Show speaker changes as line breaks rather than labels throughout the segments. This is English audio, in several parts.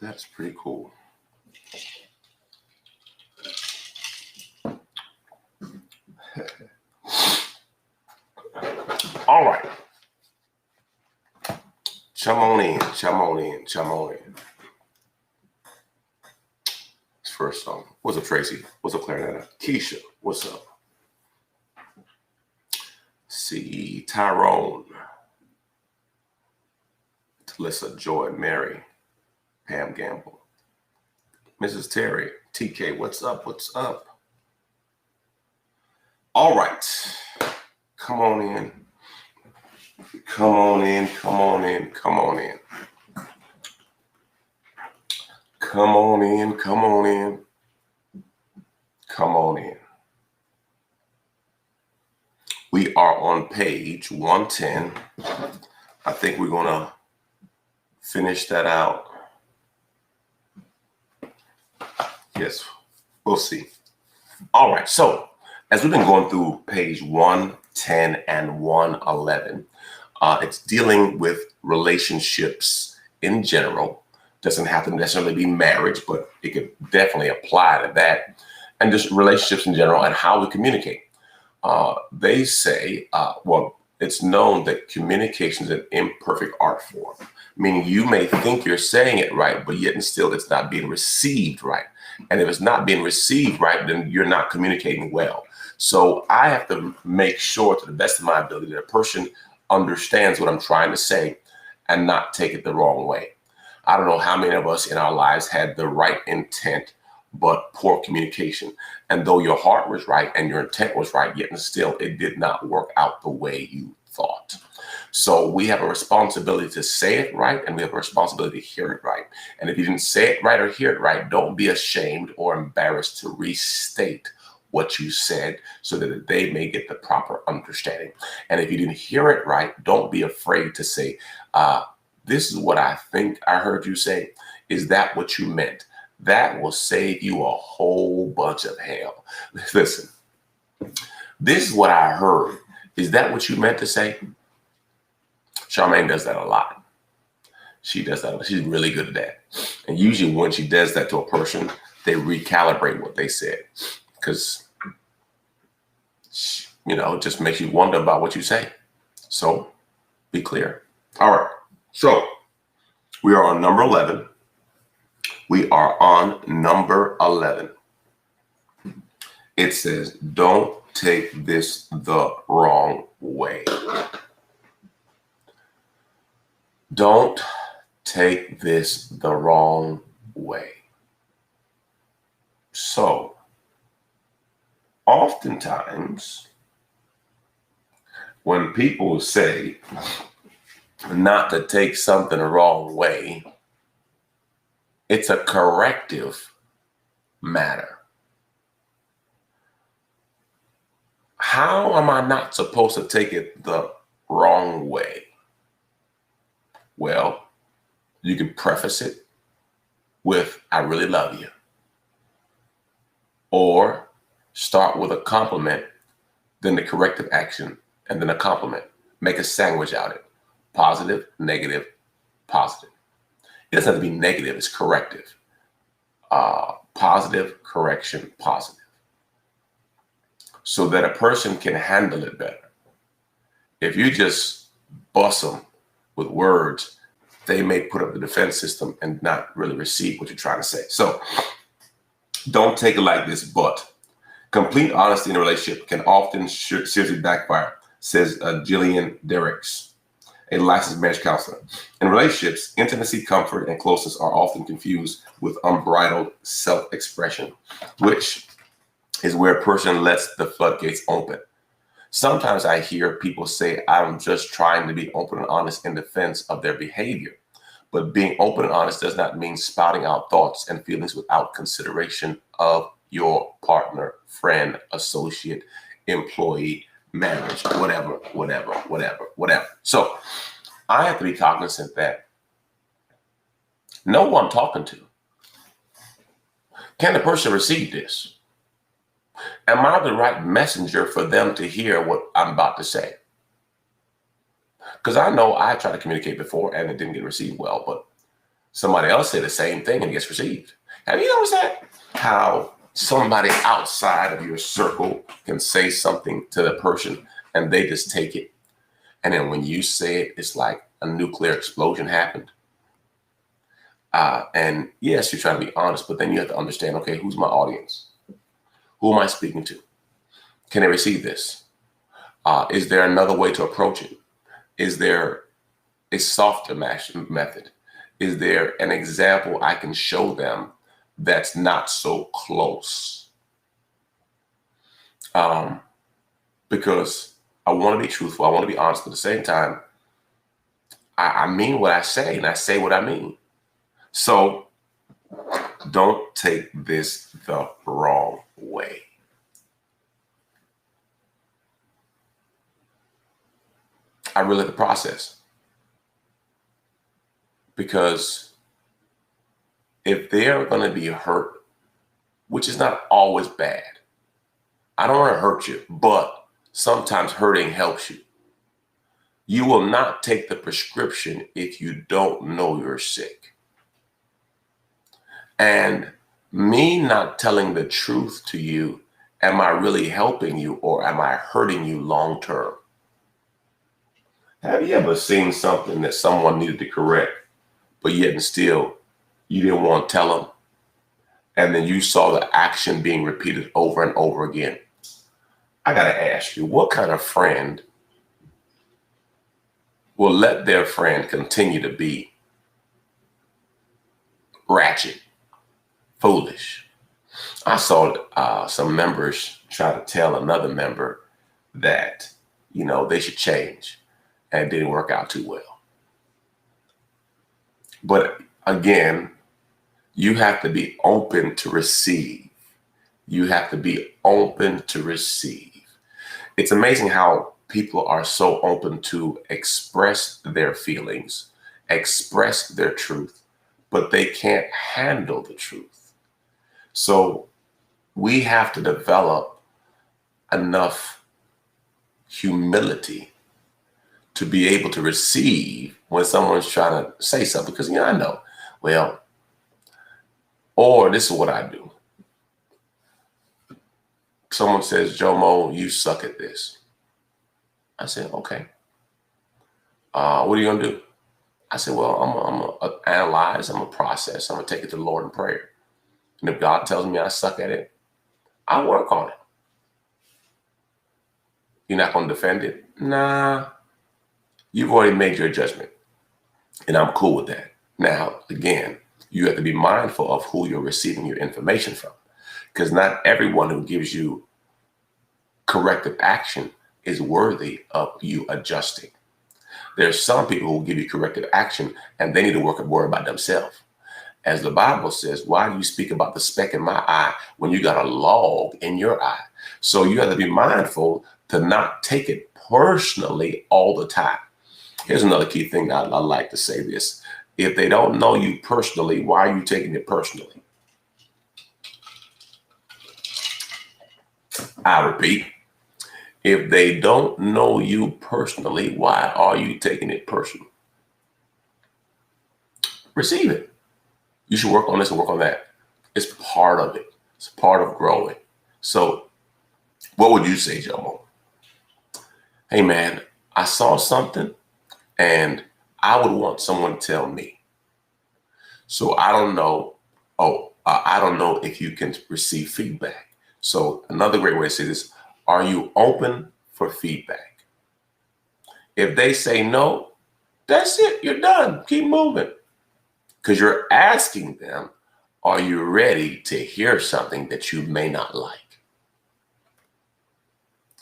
That's pretty cool. All right. Chum on in. First song. What's up, Tracy? What's up, Clarinetta? Keisha, what's up? See, Tyrone, Talissa, Joy, Mary, Pam Gamble, Mrs. Terry, TK, what's up? All right. Come on in. Come on in. We are on page 110. I think we're going to finish that out. Yes, we'll see. All right. So as we've been going through page 110 and 111, it's dealing with relationships in general. Doesn't have to necessarily be marriage, but it could definitely apply to that. And just relationships in general and how we communicate. They say, it's known that communication is an imperfect art form, meaning you may think you're saying it right, but yet and still it's not being received right. And if it's not being received right, then you're not communicating well. So I have to make sure to the best of my ability that a person understands what I'm trying to say and not take it the wrong way. I don't know how many of us in our lives had the right intent, but poor communication. And though your heart was right and your intent was right, yet and still it did not work out the way you thought. So we have a responsibility to say it right, and we have a responsibility to hear it right. And if you didn't say it right or hear it right, don't be ashamed or embarrassed to restate what you said so that they may get the proper understanding. And if you didn't hear it right, don't be afraid to say, this is what I think I heard you say. Is that what you meant? That will save you a whole bunch of hell. Listen, this is what I heard. Is that what you meant to say? Charmaine does that a lot. She does that. She's really good at that. And usually when she does that to a person, they recalibrate what they said. Because, it just makes you wonder about what you say. So be clear. All right. So we are on number 11. It says, don't take this the wrong way. Don't take this the wrong way. So, oftentimes, when people say not to take something the wrong way, it's a corrective matter. How am I not supposed to take it the wrong way? Well, you can preface it with, I really love you. Or start with a compliment, then the corrective action, and then a compliment. Make a sandwich out of it. Positive, negative, positive. It doesn't have to be negative, it's corrective. Positive, correction, positive. So that a person can handle it better. If you just bust them with words, they may put up the defense system and not really receive what you're trying to say. So don't take it like this, but complete honesty in a relationship can often seriously backfire, says Jillian Derricks, a licensed marriage counselor. In relationships, intimacy, comfort, and closeness are often confused with unbridled self-expression, which is where a person lets the floodgates open. Sometimes I hear people say, I'm just trying to be open and honest in defense of their behavior. But being open and honest does not mean spouting out thoughts and feelings without consideration of your partner, friend, associate, employee, marriage, whatever. So I have to be cognizant that know who I'm talking to. Can the person receive this? Am I the right messenger for them to hear what I'm about to say? Because I know I tried to communicate before and it didn't get received well, but somebody else say the same thing and it gets received. Have you noticed that? How somebody outside of your circle can say something to the person and they just take it. And then when you say it, it's like a nuclear explosion happened. And yes, you're trying to be honest, but then you have to understand, okay, who's my audience? Who am I speaking to? Can they receive this? Is there another way to approach it? Is there a softer method? Is there an example I can show them that's not so close? Because I want to be truthful. I want to be honest. At the same time, I mean what I say, and I say what I mean. So don't take this the wrong way. I really like the process. Because if they're going to be hurt, which is not always bad, I don't want to hurt you, but sometimes hurting helps you. You will not take the prescription if you don't know you're sick. And me not telling the truth to you, am I really helping you or am I hurting you long term? Have you ever seen something that someone needed to correct, but yet and still you didn't want to tell them? And then you saw the action being repeated over and over again. I got to ask you, what kind of friend will let their friend continue to be ratchet, foolish? I saw some members try to tell another member that, they should change, and it didn't work out too well. But again, you have to be open to receive. You have to be open to receive. It's amazing how people are so open to express their feelings, express their truth, but they can't handle the truth. So we have to develop enough humility to be able to receive when someone's trying to say something. Because, I know, or this is what I do. Someone says, Jomo, you suck at this. I said, okay. What are you going to do? I said, well, I'm going to analyze, I'm going to process, I'm going to take it to the Lord in prayer. And if God tells me I suck at it, I'll work on it. You're not going to defend it? Nah. You've already made your judgment. And I'm cool with that. Now, again, you have to be mindful of who you're receiving your information from. Because not everyone who gives you corrective action is worthy of you adjusting. There's some people who will give you corrective action and they need to worry about themselves. As the Bible says, why do you speak about the speck in my eye when you got a log in your eye? So you have to be mindful to not take it personally all the time. Here's another key thing I like to say this. If they don't know you personally, why are you taking it personally? I repeat, if they don't know you personally, why are you taking it personal? Receive it. You should work on this and work on that. It's part of it. It's part of growing. So what would you say, Jomo? Hey, man, I saw something and I would want someone to tell me. So I don't know. I don't know if you can receive feedback. So another great way to say this, are you open for feedback? If they say no, that's it. You're done. Keep moving. Because you're asking them, are you ready to hear something that you may not like?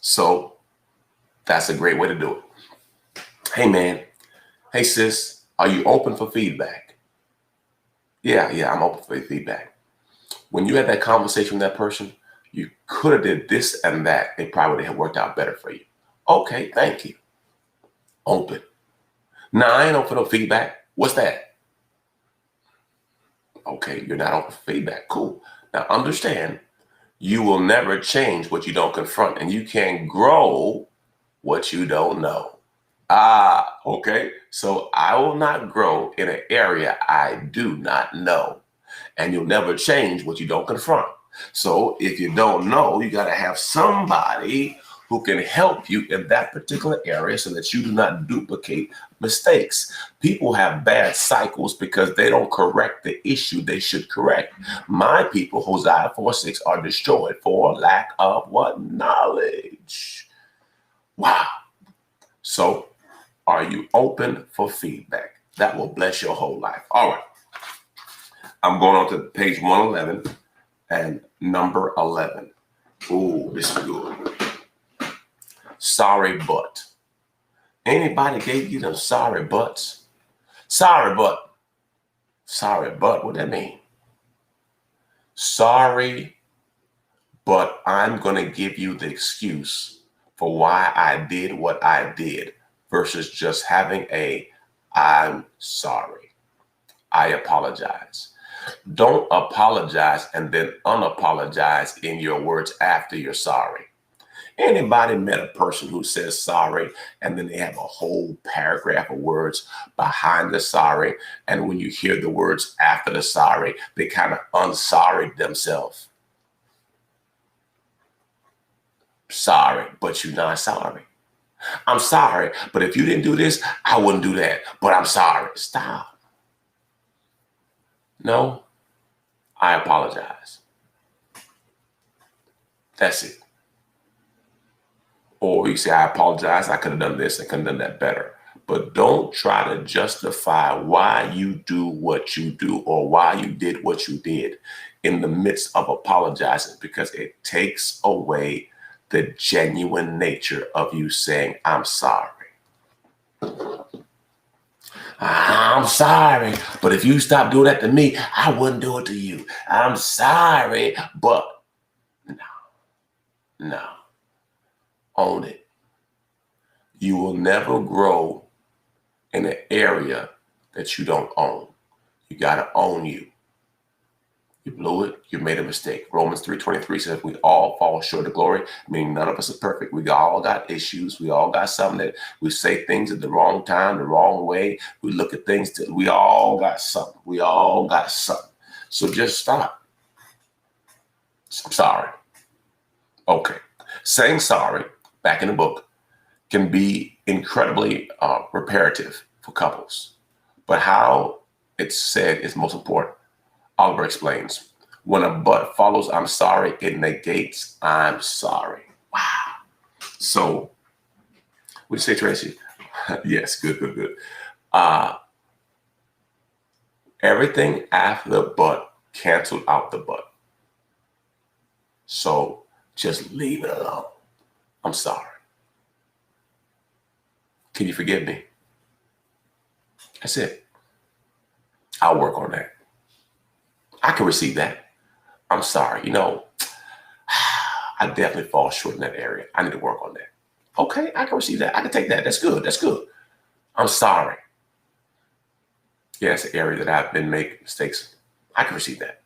So that's a great way to do it. Hey, man. Hey, sis, are you open for feedback? Yeah, I'm open for feedback. When you had that conversation with that person, you could have did this and that. It probably would have worked out better for you. Okay, thank you. Open. Nah, I ain't open for no feedback. What's that? Okay, you're not open for feedback. Cool. Now understand, you will never change what you don't confront, and you can't grow what you don't know. Okay. So I will not grow in an area I do not know. And you'll never change what you don't confront. So if you don't know, you got to have somebody who can help you in that particular area so that you do not duplicate mistakes. People have bad cycles because they don't correct the issue they should correct. My people, Hosea 4:6, are destroyed for lack of what? Knowledge. Wow. So are you open for feedback? That will bless your whole life. All right. I'm going on to page 111 and number 11. Ooh, this is good. Sorry, but. Anybody gave you them sorry buts? Sorry, but. Sorry, but. What that mean? Sorry, but I'm going to give you the excuse for why I did what I did versus just having I'm sorry. I apologize. Don't apologize and then unapologize in your words after you're sorry. Anybody met a person who says sorry and then they have a whole paragraph of words behind the sorry, and when you hear the words after the sorry, they kind of unsorry themselves? Sorry, but you're not sorry. I'm sorry, but if you didn't do this, I wouldn't do that. But I'm sorry. Stop. No, I apologize. That's it. Or you say, I apologize. I could have done this. I could have done that better. But don't try to justify why you do what you do or why you did what you did in the midst of apologizing, because it takes away the genuine nature of you saying, I'm sorry. I'm sorry, but if you stop doing that to me, I wouldn't do it to you. I'm sorry, but no, own it. You will never grow in an area that you don't own. You got to own you. You blew it. You made a mistake. Romans 3:23 says we all fall short of glory, meaning none of us are perfect. We all got issues. We all got something that we say things at the wrong time, the wrong way. We look at things that we all got something. We all got something. So just stop. I'm sorry. Okay. Saying sorry, back in the book, can be incredibly reparative for couples. But how it's said is most important. Oliver explains, when a but follows I'm sorry, it negates I'm sorry. Wow. So, what do you say, Tracy? Yes, good. Everything after the but canceled out the but. So, just leave it alone. I'm sorry. Can you forgive me? That's it. I'll work on that. I can receive that. I'm sorry. I definitely fall short in that area. I need to work on that. Okay, I can receive that. I can take that. That's good. I'm sorry. Yeah, it's an area that I've been making mistakes. I can receive that.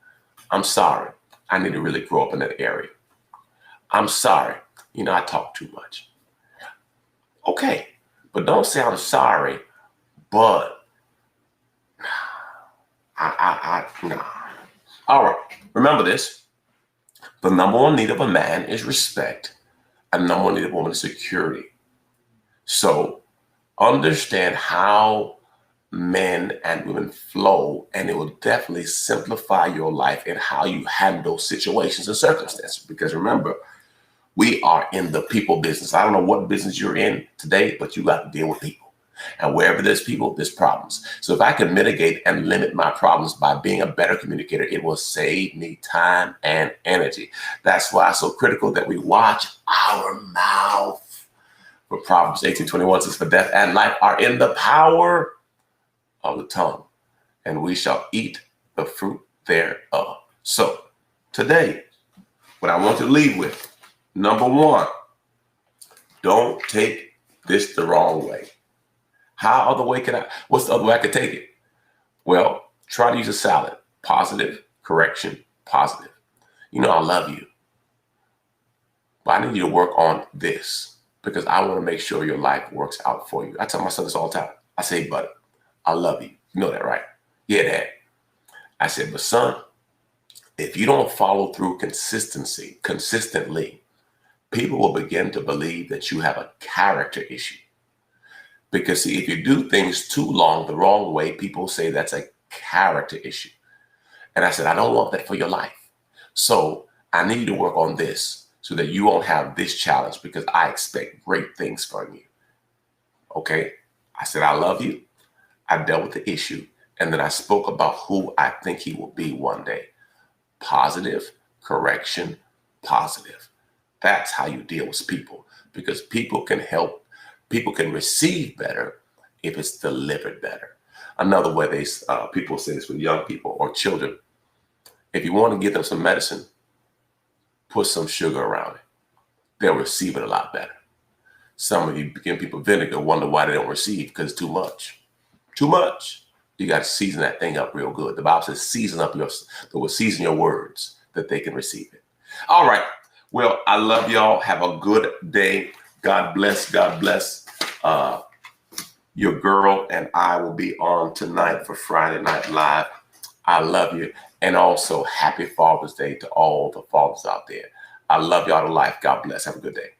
I'm sorry. I need to really grow up in that area. I'm sorry. I talk too much. Okay, but don't say I'm sorry, but no. All right, remember this. The number one need of a man is respect, and number one need of a woman is security. So understand how men and women flow, and it will definitely simplify your life and how you handle situations and circumstances. Because remember, we are in the people business. I don't know what business you're in today, but you got to deal with people. And wherever there's people, there's problems. So if I can mitigate and limit my problems by being a better communicator, it will save me time and energy. That's why it's so critical that we watch our mouth. For Proverbs 18:21 says, for death and life are in the power of the tongue, and we shall eat the fruit thereof. So today, what I want to leave with, number one, don't take this the wrong way. What's the other way I could take it? Well, try to use a salad. Positive, correction, positive. I love you, but I need you to work on this because I want to make sure your life works out for you. I tell my son this all the time. I say, "But I love you. You know that, right?" "Yeah, Dad." I said, "But son, if you don't follow through consistently, people will begin to believe that you have a character issue. Because see, if you do things too long the wrong way, people say that's a character issue." And I said, "I don't want that for your life. So I need you to work on this so that you won't have this challenge because I expect great things from you." Okay? I said, "I love you." I dealt with the issue. And then I spoke about who I think he will be one day. Positive, correction, positive. That's how you deal with people, because people can receive better if it's delivered better. Another way people say this with young people or children: if you want to give them some medicine, put some sugar around it. They'll receive it a lot better. Some of you give people vinegar, wonder why they don't receive, because it's too much. Too much. You got to season that thing up real good. The Bible says, season your words that they can receive it. All right. Well, I love y'all. Have a good day. God bless. God bless. Your girl and I will be on tonight for Friday Night Live. I love you. And also, happy Father's Day to all the fathers out there. I love y'all to life. God bless. Have a good day.